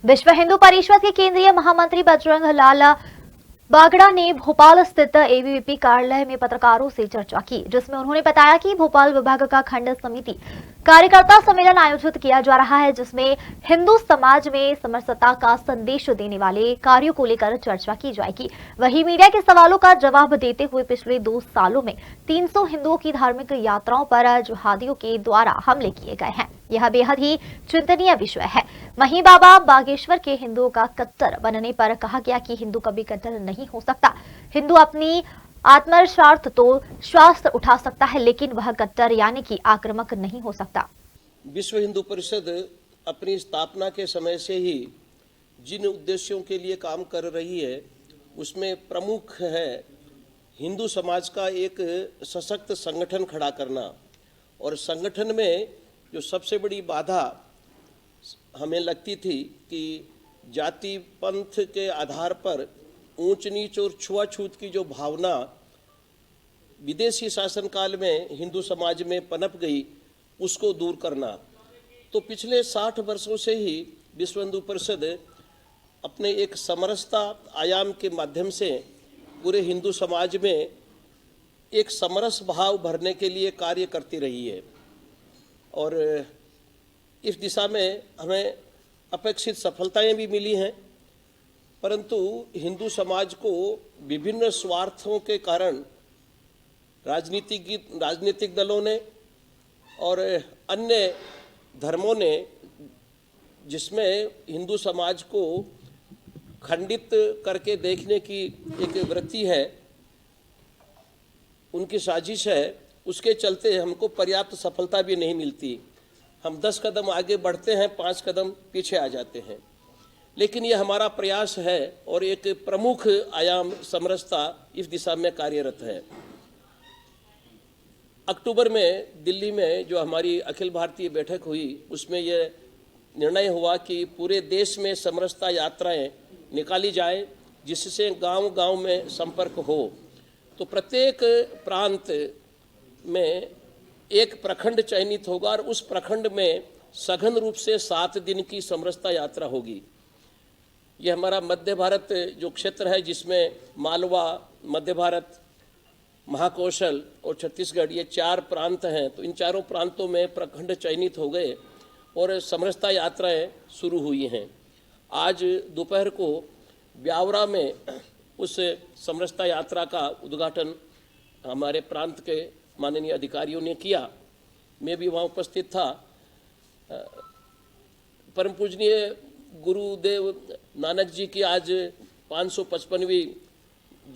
विश्व हिंदू परिषद के केंद्रीय महामंत्री बजरंग लाल बागड़ा ने भोपाल स्थित एबीवीपी कार्यालय में पत्रकारों से चर्चा की, जिसमें उन्होंने बताया कि भोपाल विभाग का खंड समिति कार्यकर्ता सम्मेलन आयोजित किया जा रहा है, जिसमें हिंदू समाज में समरसता का संदेश देने वाले कार्यों को लेकर चर्चा की जाएगी। वहीं मीडिया के सवालों का जवाब देते हुए पिछले 2 सालों में 300 हिंदुओं की धार्मिक यात्राओं पर जिहादियों के द्वारा हमले किए गए हैं। यह बेहद ही चिंतनीय विषय है। वहीं बाबा बागेश्वर के हिंदुओं का कट्टर बनने पर कहा गया कि हिंदू कभी कट्टर नहीं हो सकता। हिंदू अपनी आत्मस्वार्थ तो श्वास उठा सकता है, लेकिन वह कट्टर यानी कि आक्रामक नहीं हो सकता। विश्व हिंदू परिषद अपनी स्थापना के समय से ही जिन उद्देश्यों के लिए काम कर रही है, उसमें प्रमुख है हिंदू समाज का एक सशक्त संगठन खड़ा करना। और संगठन में जो सबसे बड़ी बाधा हमें लगती थी कि जाति पंथ के आधार पर ऊंच नीच और छुआछूत की जो भावना विदेशी शासनकाल में हिंदू समाज में पनप गई, उसको दूर करना। तो पिछले 60 वर्षों से ही विश्व हिंदू परिषद अपने एक समरसता आयाम के माध्यम से पूरे हिंदू समाज में एक समरस भाव भरने के लिए कार्य करती रही है। और इस दिशा में हमें अपेक्षित सफलताएं भी मिली हैं, परंतु हिंदू समाज को विभिन्न स्वार्थों के कारण राजनीतिक दलों ने और अन्य धर्मों ने, जिसमें हिंदू समाज को खंडित करके देखने की एक वृत्ति है, उनकी साजिश है, उसके चलते हमको पर्याप्त सफलता भी नहीं मिलती। हम 10 कदम आगे बढ़ते हैं, 5 कदम पीछे आ जाते हैं। लेकिन यह हमारा प्रयास है और एक प्रमुख आयाम समरसता इस दिशा में कार्यरत है। अक्टूबर में दिल्ली में जो हमारी अखिल भारतीय बैठक हुई, उसमें यह निर्णय हुआ कि पूरे देश में समरसता यात्राएं निकाली जाए, जिससे गांव-गांव में संपर्क हो। तो प्रत्येक प्रांत में एक प्रखंड चयनित होगा और उस प्रखंड में सघन रूप से 7 दिन की समरसता यात्रा होगी। यह हमारा मध्य भारत जो क्षेत्र है, जिसमें मालवा, मध्य भारत, महाकौशल और छत्तीसगढ़, ये 4 प्रांत हैं। तो इन चारों प्रांतों में प्रखंड चयनित हो गए और समरसता यात्राएं शुरू हुई हैं। आज दोपहर को ब्यावरा में उस समरसता यात्रा का उद्घाटन हमारे प्रांत के माननीय अधिकारियों ने किया। मैं भी वहाँ उपस्थित था। परम पूजनीय गुरुदेव नानक जी की आज 555वीं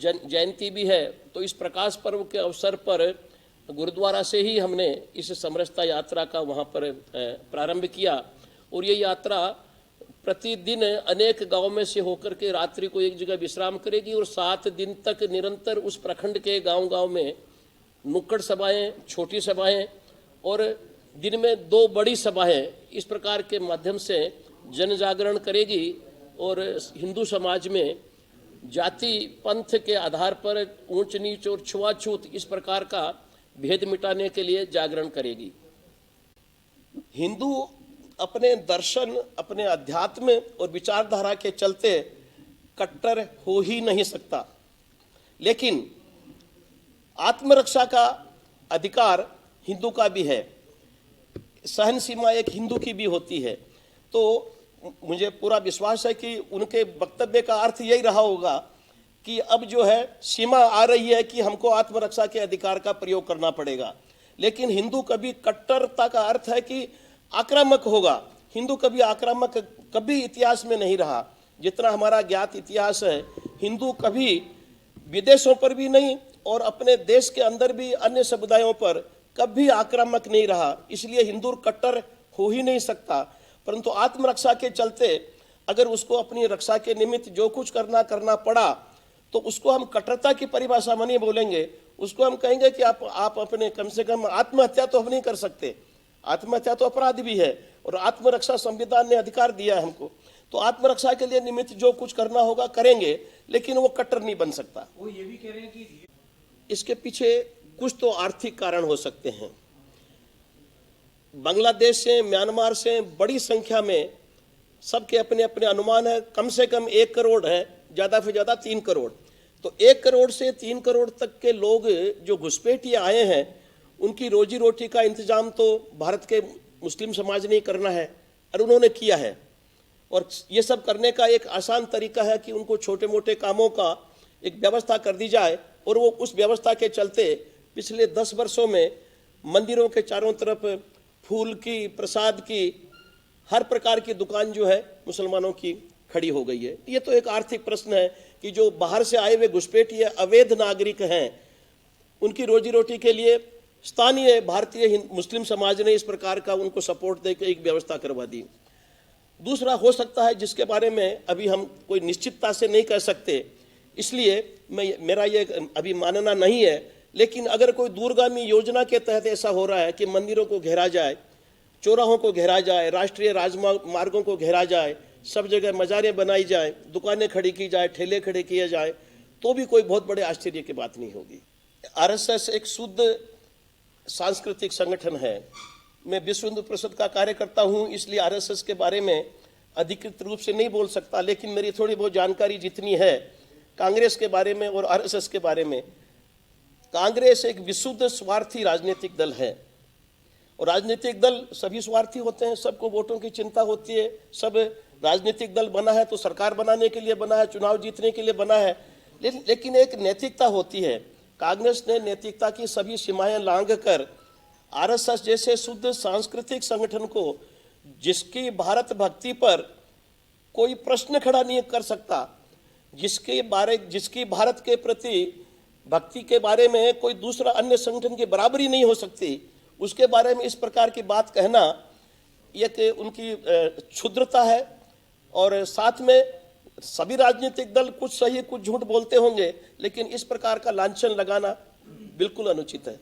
जयंती भी है। तो इस प्रकाश पर्व के अवसर पर गुरुद्वारा से ही हमने इस समरसता यात्रा का वहाँ पर प्रारंभ किया। और ये यात्रा प्रतिदिन अनेक गांव में से होकर के रात्रि को एक जगह विश्राम करेगी और 7 दिन तक निरंतर उस प्रखंड के गांव-गांव में नुक्कड़ सभाएं, छोटी सभाएं और दिन में 2 बड़ी सभाएं, इस प्रकार के माध्यम से जन जागरण करेगी और हिंदू समाज में जाति पंथ के आधार पर ऊंच नीच और छुआछूत इस प्रकार का भेद मिटाने के लिए जागरण करेगी। हिंदू अपने दर्शन, अपने अध्यात्म और विचारधारा के चलते कट्टर हो ही नहीं सकता, लेकिन आत्मरक्षा का अधिकार हिंदू का भी है। सहन सीमा एक हिंदू की भी होती है। तो मुझे पूरा विश्वास है कि उनके वक्तव्य का अर्थ यही रहा होगा कि अब जो है सीमा आ रही है कि हमको आत्मरक्षा के अधिकार का प्रयोग करना पड़ेगा। लेकिन हिंदू कभी कट्टरता का अर्थ है कि आक्रामक होगा। हिंदू कभी आक्रामक कभी इतिहास में नहीं रहा। जितना हमारा ज्ञात इतिहास है, हिंदू कभी विदेशों पर भी नहीं और अपने देश के अंदर भी अन्य समुदायों पर कभी आक्रामक नहीं रहा। इसलिए हिंदू कट्टर हो ही नहीं सकता। परंतु आत्मरक्षा के चलते अगर उसको अपनी रक्षा के निमित्त जो कुछ करना पड़ा, तो उसको हम कट्टरता की परिभाषा में नहीं बोलेंगे। उसको हम कहेंगे कि आप अपने कम से कम आत्महत्या तो हम नहीं कर सकते। आत्महत्या तो अपराध भी है और आत्मरक्षा संविधान ने अधिकार दिया है हमको। तो आत्मरक्षा के लिए निमित्त जो कुछ करना होगा करेंगे, लेकिन वो कट्टर नहीं बन सकता। वो ये भी कह रहे हैं कि इसके पीछे कुछ तो आर्थिक कारण हो सकते हैं। बांग्लादेश से, म्यांमार से बड़ी संख्या में सबके अपने अपने अनुमान है, कम से कम 1 करोड़ है, ज़्यादा से ज़्यादा 3 करोड़। तो 1 करोड़ से 3 करोड़ तक के लोग जो घुसपैठिए आए हैं, उनकी रोजी रोटी का इंतजाम तो भारत के मुस्लिम समाज ने ही करना है और उन्होंने किया है। और ये सब करने का एक आसान तरीका है कि उनको छोटे मोटे कामों का एक व्यवस्था कर दी जाए, और वो उस व्यवस्था के चलते पिछले 10 वर्षों में मंदिरों के चारों तरफ फूल की, प्रसाद की, हर प्रकार की दुकान जो है मुसलमानों की खड़ी हो गई है। ये तो एक आर्थिक प्रश्न है कि जो बाहर से आए हुए घुसपैठिए अवैध नागरिक हैं, उनकी रोजी रोटी के लिए स्थानीय भारतीय मुस्लिम समाज ने इस प्रकार का उनको सपोर्ट देकर एक व्यवस्था करवा दी। दूसरा हो सकता है जिसके बारे में अभी हम कोई निश्चितता से नहीं कह सकते, इसलिए मेरा ये अभी मानना नहीं है, लेकिन अगर कोई दूरगामी योजना के तहत ऐसा हो रहा है कि मंदिरों को घेरा जाए, चौराहों को घेरा जाए, राष्ट्रीय राजमार्गों को घेरा जाए, सब जगह मज़ारें बनाई जाए, दुकानें खड़ी की जाए, ठेले खड़े किए जाए, तो भी कोई बहुत बड़े आश्चर्य की बात नहीं होगी। आरएसएस एक शुद्ध सांस्कृतिक संगठन है। मैं विश्व हिंदू परिषद का कार्यकर्ता हूं, इसलिए आरएसएस के बारे में अधिकृत रूप से नहीं बोल सकता, लेकिन मेरी थोड़ी बहुत जानकारी जितनी है कांग्रेस के बारे में और आरएसएस के बारे में। कांग्रेस एक विशुद्ध स्वार्थी राजनीतिक दल है, और राजनीतिक दल सभी स्वार्थी होते हैं, सबको वोटों की चिंता होती है। सब राजनीतिक दल बना है तो सरकार बनाने के लिए बना है, चुनाव जीतने के लिए बना है, लेकिन एक नैतिकता होती है। कांग्रेस ने नैतिकता की सभी सीमाएं लांघकर आरएसएस जैसे शुद्ध सांस्कृतिक संगठन को, जिसकी भारत भक्ति पर कोई प्रश्न खड़ा नहीं कर सकता, जिसकी भारत के प्रति भक्ति के बारे में कोई दूसरा अन्य संगठन की बराबरी नहीं हो सकती, उसके बारे में इस प्रकार की बात कहना ये उनकी क्षुद्रता है। और साथ में सभी राजनीतिक दल कुछ सही कुछ झूठ बोलते होंगे, लेकिन इस प्रकार का लांछन लगाना बिल्कुल अनुचित है।